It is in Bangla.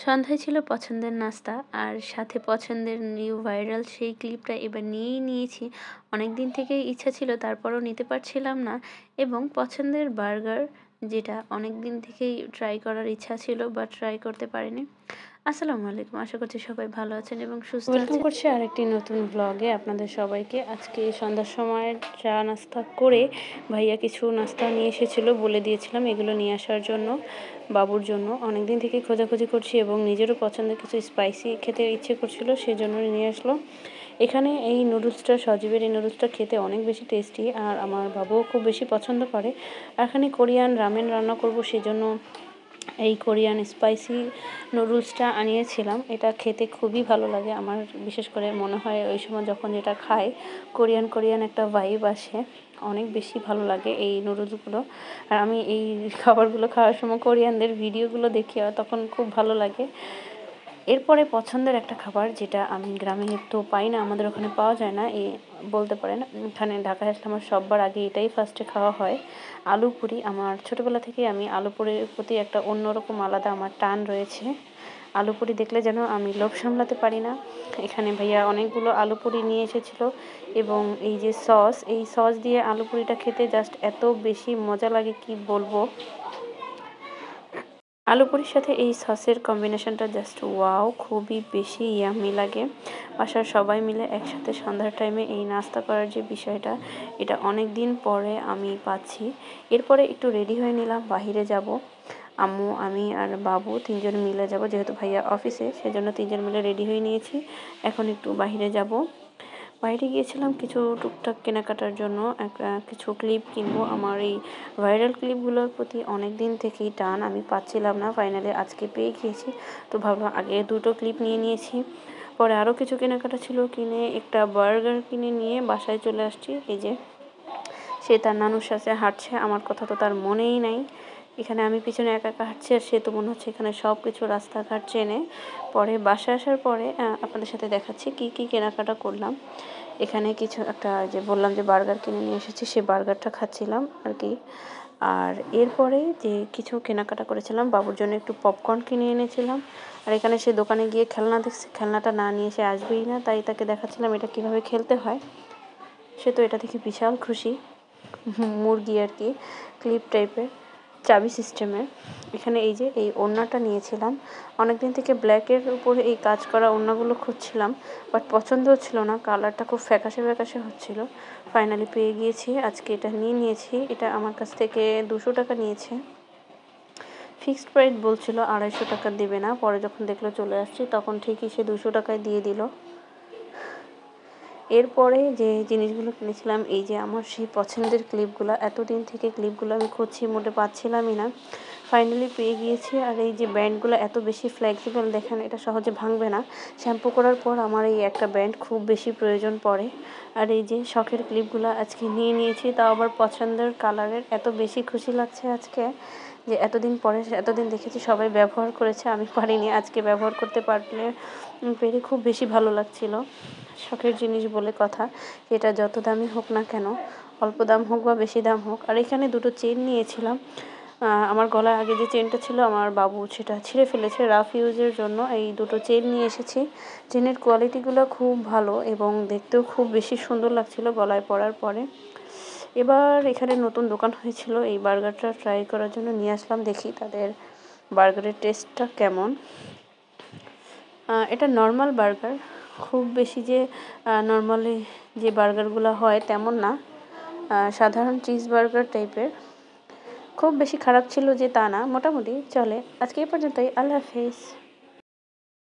সন্ধ্যায় ছিল পছন্দের নাস্তা আর সাথে পছন্দের নিউ ভাইরাল সেই ক্লিপটা এবার নিয়েই নিয়েছি। অনেক দিন থেকেই ইচ্ছা ছিল, তারপরও নিতে পারছিলাম না। এবং পছন্দের বার্গার, যেটা অনেক দিন থেকেই ট্রাই করার ইচ্ছা ছিল বাট ট্রাই করতে পারিনি। আসসালামু আলাইকুম, আশা করছি সবাই ভালো আছেন এবং সুস্থ ওয়েলকাম আছেন। করছি আরেকটি নতুন ব্লগে আপনাদের সবাইকে। আজকে সন্ধ্যার সময় চা নাস্তা করে ভাইয়া কিছু নাস্তা নিয়ে এসেছিলো, বলে দিয়েছিলাম এগুলো নিয়ে আসার জন্য বাবুর জন্য। অনেক দিন থেকে খোঁজাখুঁজি করছি এবং নিজেরও পছন্দের কিছু স্পাইসি খেতে ইচ্ছে করছিল, সেজন্য নিয়ে আসলো। এখানে এই নুডলসটা, সজীবের এই নুডলসটা খেতে অনেক বেশি টেস্টি আর আমার বাবুও খুব বেশি পছন্দ করে। আর এখানে কোরিয়ান রামেন রান্না করব, সেজন্য এই কোরিয়ান স্পাইসি নুডলসটা আনিয়েছিলাম। এটা খেতে খুবই ভালো লাগে আমার, বিশেষ করে মনে হয় ওই সময় যখন যেটা খাই কোরিয়ান একটা ভাইব আসে, অনেক বেশি ভালো লাগে এই নুডলসগুলো। আর আমি এই খাবারগুলো খাওয়ার সময় কোরিয়ানদের ভিডিওগুলো দেখি, তখন খুব ভালো লাগে। এরপরে পছন্দের একটা খাবার, যেটা আমি গ্রামে তো পাই না, আমাদের ওখানে পাওয়া যায় না, এই বলতে পারেন এখানে ঢাকায় আসলে আমার সববার আগে এটাই ফার্স্টে খাওয়া হয়, আলু পুরি। আমার ছোটোবেলা থেকেই আমি আলু পুরির প্রতি একটা অন্যরকম আলাদা আমার টান রয়েছে। আলু পুরি দেখলে যেন আমি লোভ সামলাতে পারি না। এখানে ভাইয়া অনেকগুলো আলু পুরি নিয়ে এসেছিলো এবং এই যে সস, এই সস দিয়ে আলু পুরিটা খেতে জাস্ট এত বেশি মজা লাগে কি বলবো। আলু পুরির সাথে এই সসের কম্বিনেশনটা জাস্ট ওয়াও, খুবই বেশি ইয়াম্মি লাগে। বাসার সবাই মিলে একসাথে সন্ধ্যার টাইমে এই নাস্তা করার যে বিষয়টা, এটা অনেক দিন পরে আমি পাচ্ছি। এরপরে একটু রেডি হয়ে নিলাম, বাহিরে যাব। আম্মু, আমি আর বাবু তিনজন মিলে যাব, যেহেতু ভাইয়া অফিসে, সেজন্য তিনজন মিলে রেডি হয়ে নিয়েছি। এখন একটু বাহিরে যাব। বাইরে গিয়েছিলাম কিছু টুকটাক কেনাকাটার জন্য, কিছু ক্লিপ কিনবো। আমার এই ভাইরাল ক্লিপগুলোর প্রতি অনেক দিন থেকেই টান, আমি পাচ্ছিলাম না, ফাইনালি আজকে পেয়ে গিয়েছি। তো ভাবলাম আগে দুটো ক্লিপ নিয়ে নিয়েছি, পরে আরও কিছু কেনাকাটা ছিল, কিনে একটা বার্গার কিনে নিয়ে বাসায় চলে আসছি। এই যে সে তার নানুর সাথে হাঁটছে, আমার কথা তো তার মনেই নাই। এখানে আমি পিছনে একা একা হাঁটছি আর সে তো মনে হচ্ছে এখানে সব কিছু রাস্তাঘাট চেনে। পরে বাসায় আসার পরে আপনাদের সাথে দেখাচ্ছি কি কি কেনাকাটা করলাম। এখানে কিছু একটা, যে বললাম যে বার্গার কিনে নিয়ে এসেছি, সে বার্গারটা খাচ্ছিলাম আর কি। আর এরপরে যে কিছু কেনাকাটা করেছিলাম, বাবুর জন্য একটু পপকর্ন কিনে এনেছিলাম। আর এখানে সে দোকানে গিয়ে খেলনা দেখছে, খেলনাটা না নিয়ে সে আসবেই না, তাই তাকে দেখাচ্ছিলাম এটা কীভাবে খেলতে হয়। সে তো এটা দেখে বিশাল খুশি। মুরগি আর কি, ক্লিপ টাইপের, চাবি সিস্টেমের। এখানে এই যে এই ওড়নাটা নিয়েছিলাম, অনেকদিন থেকে ব্ল্যাকের উপরে এই কাজ করা ওড়নাগুলো খুঁজছিলাম, বাট পছন্দ হচ্ছিল না, কালারটা খুব ফ্যাকাশে ফ্যাকাশে হচ্ছিল। ফাইনালি পেয়ে গিয়েছি, আজকে এটা নিয়ে নিয়েছি। এটা আমার কাছ থেকে 200 টাকা নিয়েছে। ফিক্সড প্রাইস বলছিল 250 টাকা দেবে না, পরে যখন দেখলো চলে আসছি তখন ঠিকই সে 200 টাকায় দিয়ে দিল। এরপরে যে জিনিসগুলো কিনেছিলাম, এই যে আমার সেই পছন্দের ক্লিপগুলো, এতদিন থেকে ক্লিপগুলো আমি খুঁজছি, মোটে পাচ্ছিলামই না, ফাইনালি পেয়ে গিয়েছি। আর এই যে ব্যান্ডগুলো এত বেশি ফ্লেক্সিবল, দেখেন এটা সহজে ভাঙবে না। শ্যাম্পু করার পর আমার এই একটা ব্যান্ড খুব বেশি প্রয়োজন পড়ে। আর এই যে শখের ক্লিপগুলো আজকে নিয়ে নিয়েছি, তাও আবার পছন্দের কালারের। এত বেশি খুশি লাগছে আজকে যে এতদিন দেখেছি সবাই ব্যবহার করেছে, আমি পারিনি, আজকে ব্যবহার করতে পেরে খুব বেশি ভালো লাগছিল। শখের জিনিস বলে কথা, এটা যত দামি হোক না কেন, অল্প দাম হোক বা বেশি দাম হোক। আর এখানে দুটো চেন নিয়েছিলাম। আমার গলায় আগে যে চেনটা ছিল, আমার বাবু সেটা ছিঁড়ে ফেলেছে রাফ ইউজের জন্য। এই দুটো চেন নিয়ে এসেছি। চেনের কোয়ালিটিগুলো খুব ভালো এবং দেখতেও খুব বেশি সুন্দর লাগছিল গলায় পরার পরে। এবার এখানে নতুন দোকান হয়েছিল, এই বার্গারটা ট্রাই করার জন্য নিয়ে আসলাম, দেখি তাদের বার্গারের টেস্টটা কেমন। এটা নর্মাল বার্গার, খুব বেশি যে নর্মালি যে বার্গারগুলো হয় তেমন না, সাধারণ চিজ বার্গার টাইপের। খুব বেশি খারাপ ছিল যে তা না, মোটামুটি চলে। আজকে এই পর্যন্তই, আল্লাহ হাফেজ।